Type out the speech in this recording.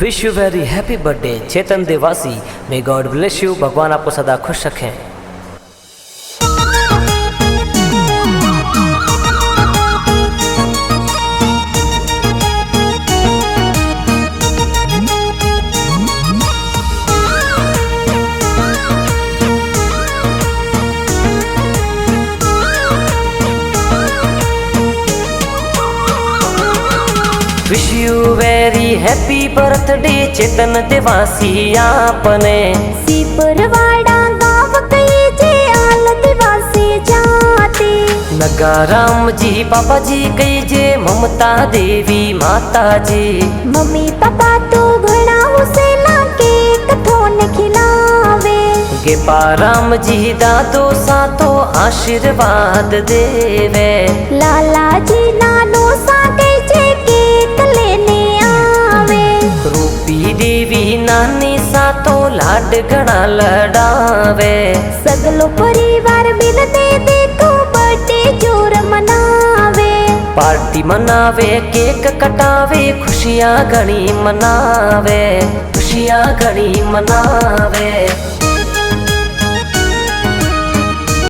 Wish you very happy birthday Chetan Devasi. May God bless you. भगवान आपको सदा खुश रखें। Wish you very happy birthday Chetan Devasi आपने। सीपरवाड़ा गाँव कई जे आल देवासी जाते। नगाराम जी पापा जी कई जे ममता देवी माता जी। मम्मी पापा तो घना हुसैना के कथोन खिलावे। गेपाराम जी दादो सातो आशीर्वाद देवे। लाला जी नानो सा कई जे केक लेने आवे। रूपी देवी नानी सातो लाड घना लड़ावे। सगलो परिवार मिलने देखो बर्थडे जोर मनावे। पार्टी मनावे केक कटावे खुशियाँ घनी मनावे। खुशियाँ घनी मनावे।